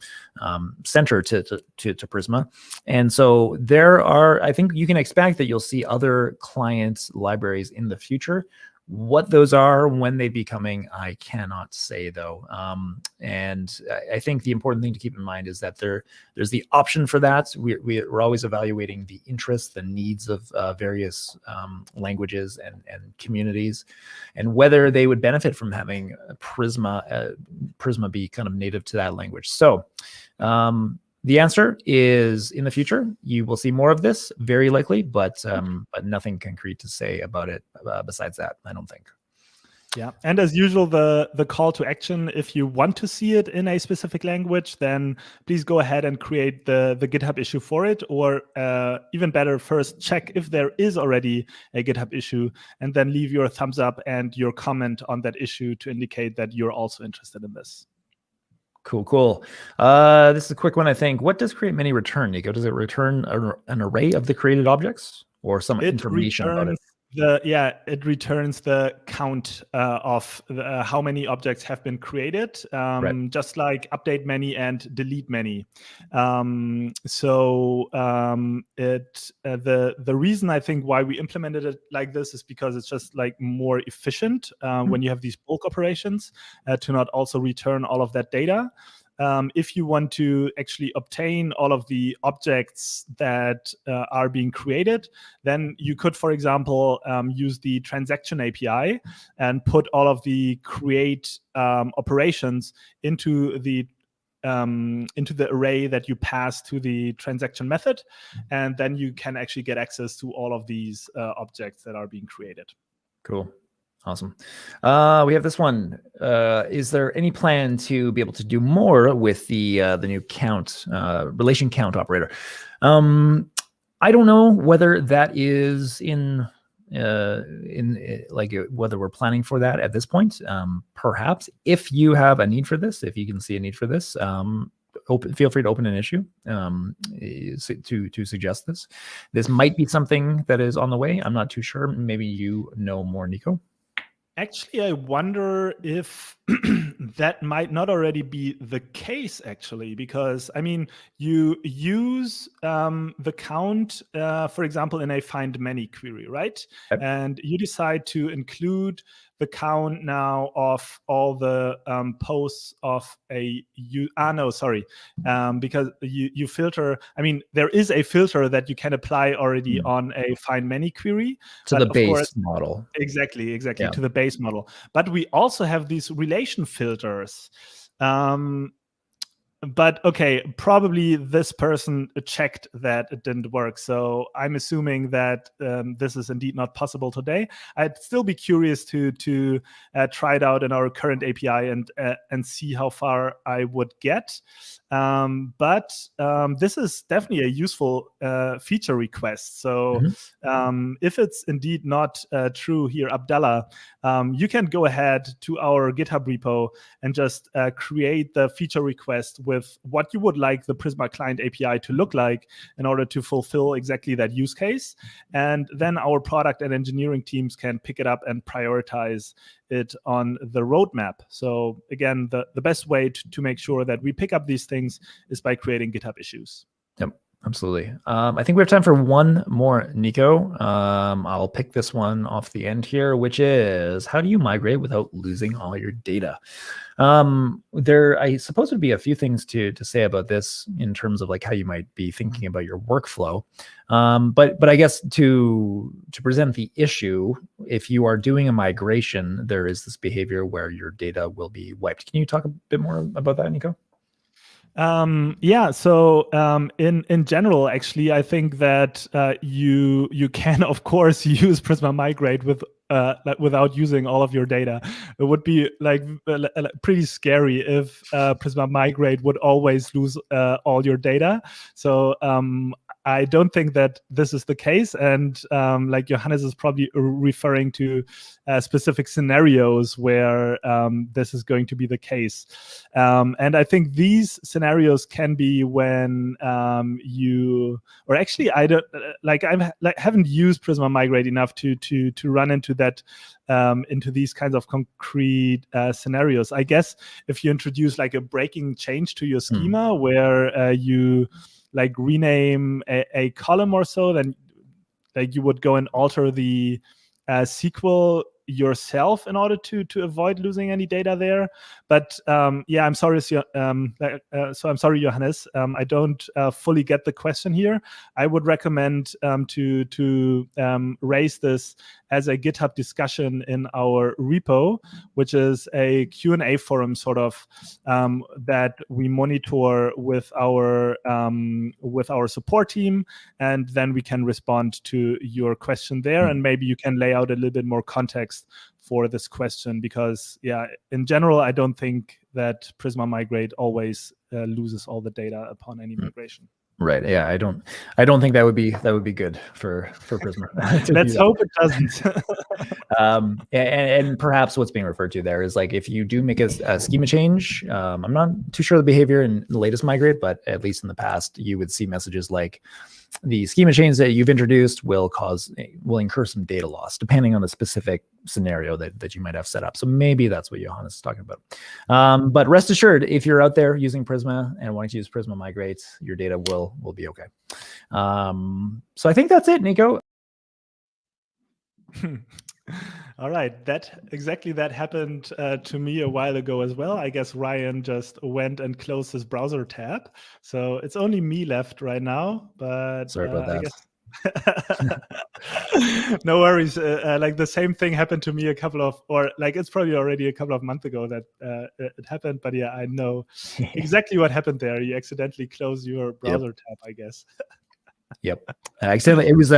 center to Prisma. And so there are, I think you can expect that you'll see other client libraries in the future. What those are, when they be coming, I cannot say though. And I think the important thing to keep in mind is that there's the option for that. We're always evaluating the interests, the needs of various languages and communities, and whether they would benefit from having Prisma be kind of native to that language. So the answer is, in the future, you will see more of this, very likely, but nothing concrete to say about it besides that, I don't think. Yeah, and as usual, the call to action, if you want to see it in a specific language, then please go ahead and create the GitHub issue for it, or even better, first check if there is already a GitHub issue, and then leave your thumbs up and your comment on that issue to indicate that you're also interested in this. Cool. This is a quick one, I think. What does create many return, Niko? Does it return an array of the created objects, or some information about it? It returns the count of how many objects have been created, Right. just like update many and delete many. The reason I think why we implemented it like this is because it's just like more efficient when you have these bulk operations to not also return all of that data. If you want to actually obtain all of the objects that are being created, then you could, for example, use the transaction API and put all of the create operations into the array that you pass to the transaction method, and then you can actually get access to all of these objects that are being created. Cool. Awesome. We have this one. Is there any plan to be able to do more with the new count relation count operator? I don't know whether that is in whether we're planning for that at this point. Perhaps if you have a need for this, if you can see a need for this, feel free to open an issue to suggest this. This might be something that is on the way. I'm not too sure. Maybe you know more, Niko. Actually, I wonder if that might not already be the case, actually, because, I mean, you use the count, for example, in a find many query, right? Yep. And you decide to include the count now of all the posts of because you filter. I mean, there is a filter that you can apply already on a find many query. To the base model. Exactly, Yeah. to the base model. But we also have these relation filters. But okay, probably this person checked that it didn't work. So I'm assuming that this is indeed not possible today. I'd still be curious to try it out in our current API and see how far I would get. But this is definitely a useful feature request. So if it's indeed not true here, Abdallah, you can go ahead to our GitHub repo and just create the feature request with what you would like the Prisma Client API to look like in order to fulfill exactly that use case. And then our product and engineering teams can pick it up and prioritize it on the roadmap. So again, the best way to make sure that we pick up these things is by creating GitHub issues. Yep. Absolutely. I think we have time for one more, Niko. I'll pick this one off the end here, which is, how do you migrate without losing all your data? I suppose there'd be a few things to say about this in terms of like how you might be thinking about your workflow. But I guess to present the issue, if you are doing a migration, there is this behavior where your data will be wiped. Can you talk a bit more about that, Niko? Yeah. So in general, actually, I think that you can of course use Prisma Migrate without using all of your data. It would be like pretty scary if Prisma Migrate would always lose all your data. So I don't think that this is the case, and like Johannes is probably referring to specific scenarios where this is going to be the case. And I think these scenarios can be when or actually I don't haven't used Prisma Migrate enough to run into that into these kinds of concrete scenarios. I guess if you introduce like a breaking change to your schema where you like rename a column or so, then like you would go and alter the SQL yourself in order to avoid losing any data there. But yeah, I'm sorry. So I'm sorry, Johannes. I don't fully get the question here. I would recommend to raise this as a GitHub discussion in our repo, which is a Q&A forum sort of that we monitor with our support team, and then we can respond to your question there, and maybe you can lay out a little bit more context for this question, because yeah, in general, I don't think that Prisma Migrate always loses all the data upon any migration. Right. Yeah. I don't think that would be good for Prisma. Let's hope it doesn't. And perhaps what's being referred to there is like if you do make a schema change, I'm not too sure of the behavior in the latest migrate, but at least in the past, you would see messages like the schema change that you've introduced will incur some data loss, depending on the specific scenario that you might have set up. So maybe that's what Johannes is talking about. But rest assured, if you're out there using Prisma and wanting to use Prisma Migrate, your data will be okay. So I think that's it, Niko. All right, that happened to me a while ago as well. I guess Ryan just went and closed his browser tab, so it's only me left right now. But sorry about that. I guess no worries. Like the same thing happened to me it's probably already a couple of months ago that it happened. But yeah, I know exactly what happened there. You accidentally closed your browser tab, I guess. Yep. Accidentally, it was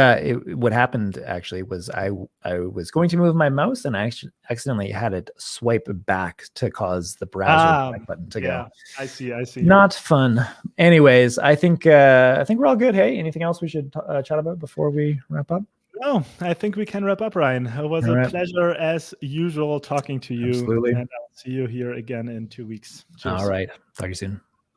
what happened actually was I was going to move my mouse and I actually accidentally had it swipe back to cause the browser button to go. I see. Not fun. Anyways, I think we're all good. Hey, anything else we should chat about before we wrap up? No, I think we can wrap up, Ryan. It was a pleasure as usual talking to you. Absolutely. And I'll see you here again in 2 weeks. Cheers. All right. Talk to you soon.